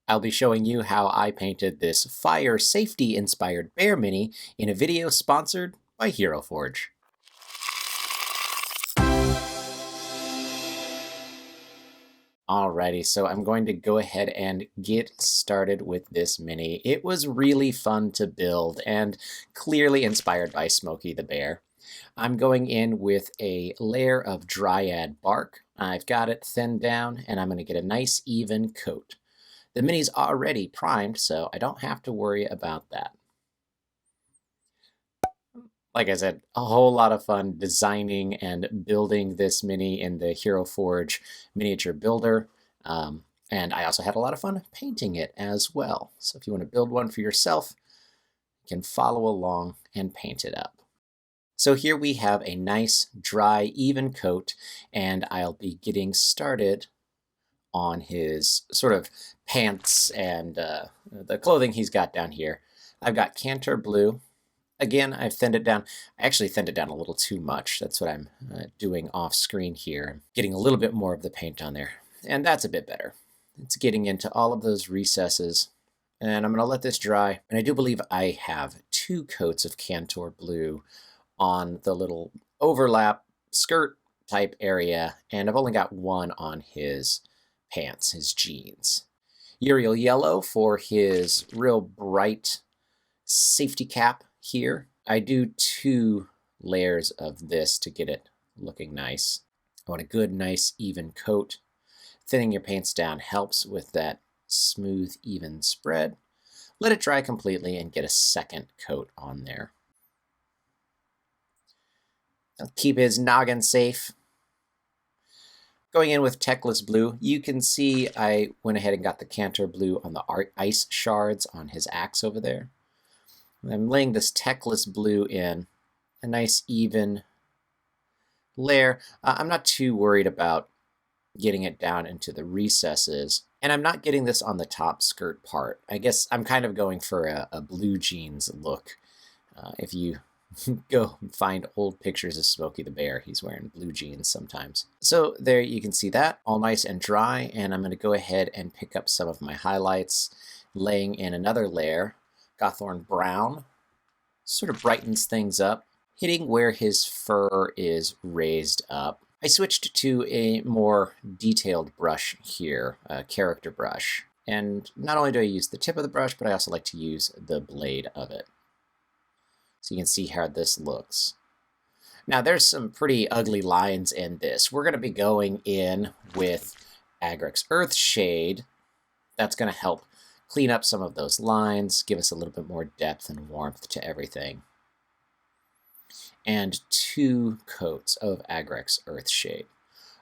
I'll be showing you how I painted this fire safety inspired bear mini in a video sponsored by Hero Forge. Alrighty, so I'm going to go ahead and get started with this mini. It was really fun to build and clearly inspired by Smokey the Bear. I'm going in with a layer of Dryad Bark. I've got it thinned down and I'm going to get a nice even coat. The mini's already primed, so I don't have to worry about that. Like I said, a whole lot of fun designing and building this mini in the Hero Forge miniature builder. And I also had a lot of fun painting it as well. So if you want to build one for yourself, you can follow along and paint it up. So here we have a nice, dry, even coat, and I'll be getting started on his sort of pants and the clothing he's got down here. I've got Kantor Blue. Again, I've thinned it down. I actually thinned it down a little too much. That's what I'm doing off screen here. I'm getting a little bit more of the paint on there, and that's a bit better. It's getting into all of those recesses, and I'm going to let this dry. And I do believe I have 2 coats of Kantor Blue on the little overlap skirt type area, and I've only got 1 on his pants, his jeans. Yriel Yellow for his real bright safety cap here. I do 2 layers of this to get it looking nice. I want a good, nice, even coat. Thinning your paints down helps with that smooth, even spread. Let it dry completely and get a second coat on there. I'll keep his noggin safe. Going in with Teclis Blue, you can see I went ahead and got the Kantor Blue on the ice shards on his axe over there. I'm laying this Teclis Blue in a nice even layer. I'm not too worried about getting it down into the recesses, and I'm not getting this on the top skirt part. I guess I'm kind of going for a blue jeans look. If you go find old pictures of Smokey the Bear, he's wearing blue jeans sometimes. So there you can see that, all nice and dry, and I'm going to go ahead and pick up some of my highlights, laying in another layer. Gothorn Brown sort of brightens things up, hitting where his fur is raised up. I switched to a more detailed brush here, a character brush. And not only do I use the tip of the brush, but I also like to use the blade of it. So you can see how this looks. Now there's some pretty ugly lines in this. We're going to be going in with Agrax Earthshade. That's going to help clean up some of those lines, give us a little bit more depth and warmth to everything. And 2 coats of Agrax Earthshade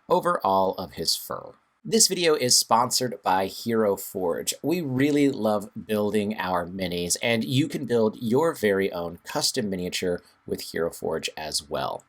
over all of his fur. This video is sponsored by Hero Forge. We really love building our minis, and you can build your very own custom miniature with Hero Forge as well.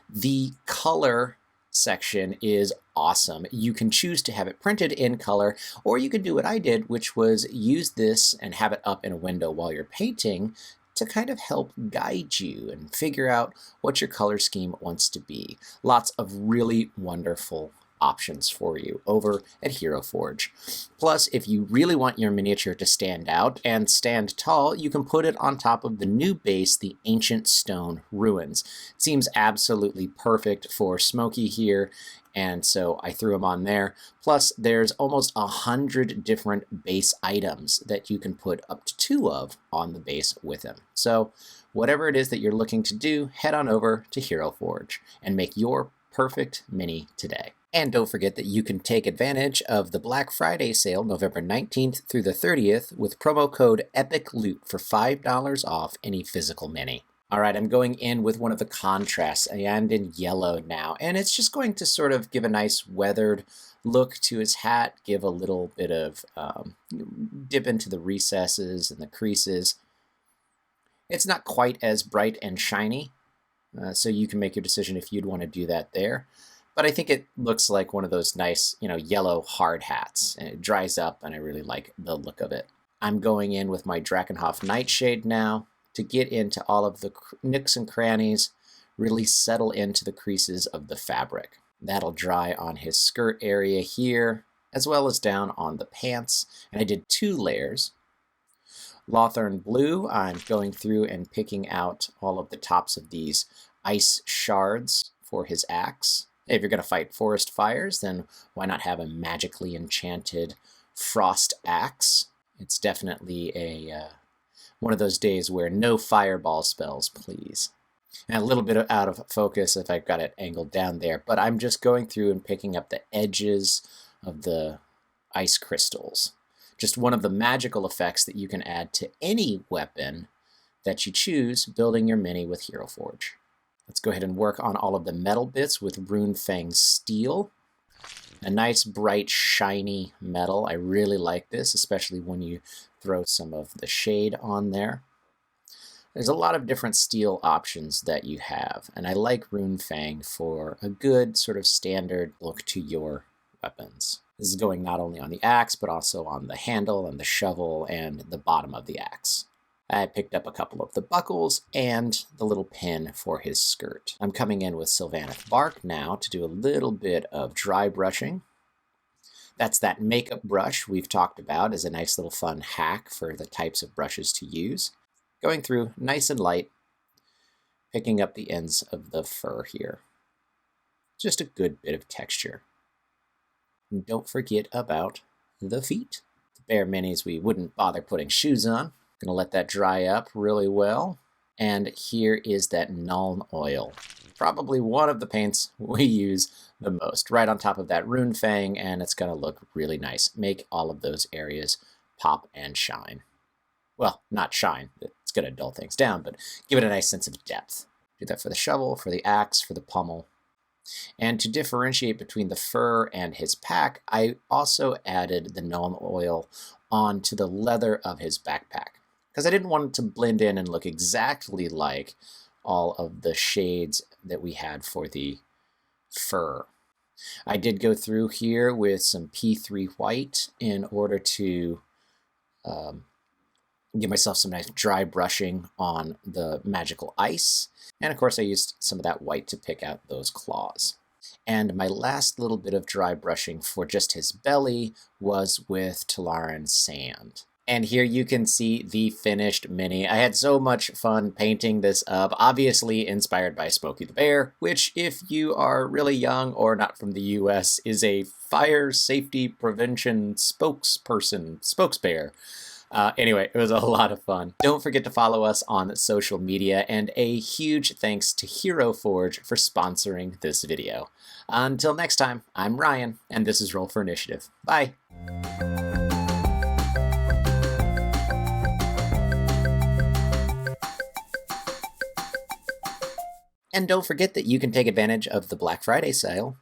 The color section is awesome. You can choose to have it printed in color, or you could do what I did, which was use this and have it up in a window while you're painting to kind of help guide you and figure out what your color scheme wants to be. Lots of really wonderful options for you over at Hero Forge. Plus, if you really want your miniature to stand out and stand tall, you can put it on top of the new base, the Ancient Stone Ruins. It seems absolutely perfect for Smokey here, and so I threw him on there. Plus, there's almost 100 different base items that you can put up to 2 of on the base with him. So whatever it is that you're looking to do, head on over to Hero Forge and make your perfect mini today. And don't forget that you can take advantage of the Black Friday sale November 19th through the 30th with promo code EPICLOOT for $5 off any physical mini. All right, I'm going in with one of the contrasts, Iyanden Yellow now, and it's just going to sort of give a nice weathered look to his hat, give a little bit of dip into the recesses and the creases. It's not quite as bright and shiny, so you can make your decision if you'd want to do that there. But I think it looks like one of those nice, yellow hard hats, and it dries up, and I really like the look of it. I'm going in with my Drakenhof Nightshade now to get into all of the nooks and crannies, really settle into the creases of the fabric. That'll dry on his skirt area here, as well as down on the pants, and I did 2 layers. Lothern Blue, I'm going through and picking out all of the tops of these ice shards for his axe. If you're going to fight forest fires, then why not have a magically enchanted frost axe? It's definitely one of those days where no fireball spells, please. And a little bit out of focus if I've got it angled down there, but I'm just going through and picking up the edges of the ice crystals. Just one of the magical effects that you can add to any weapon that you choose building your mini with Hero Forge. Let's go ahead and work on all of the metal bits with Runefang Steel. A nice, bright, shiny metal. I really like this, especially when you throw some of the shade on there. There's a lot of different steel options that you have, and I like Runefang for a good sort of standard look to your weapons. This is going not only on the axe, but also on the handle and the shovel and the bottom of the axe. I picked up a couple of the buckles and the little pin for his skirt. I'm coming in with Sylvaneth Bark now to do a little bit of dry brushing. That's that makeup brush we've talked about as a nice little fun hack for the types of brushes to use. Going through nice and light, picking up the ends of the fur here. Just a good bit of texture. And don't forget about the feet. The bare minis we wouldn't bother putting shoes on. Gonna let that dry up really well. And here is that Nuln Oil. Probably one of the paints we use the most. Right on top of that Runefang, and it's gonna look really nice. Make all of those areas pop and shine. Well, not shine. It's gonna dull things down, but give it a nice sense of depth. Do that for the shovel, for the axe, for the pommel. And to differentiate between the fur and his pack, I also added the Nuln Oil onto the leather of his backpack, because I didn't want it to blend in and look exactly like all of the shades that we had for the fur. I did go through here with some P3 white in order to give myself some nice dry brushing on the magical ice. And of course I used some of that white to pick out those claws. And my last little bit of dry brushing for just his belly was with Tallarn sand. And here you can see the finished mini. I had so much fun painting this up, obviously inspired by Smokey the Bear, which, if you are really young or not from the US, is a fire safety prevention spokesbear. Anyway, it was a lot of fun. Don't forget to follow us on social media, and a huge thanks to Hero Forge for sponsoring this video. Until next time, I'm Ryan, and this is Roll for Initiative. Bye! And don't forget that you can take advantage of the Black Friday sale.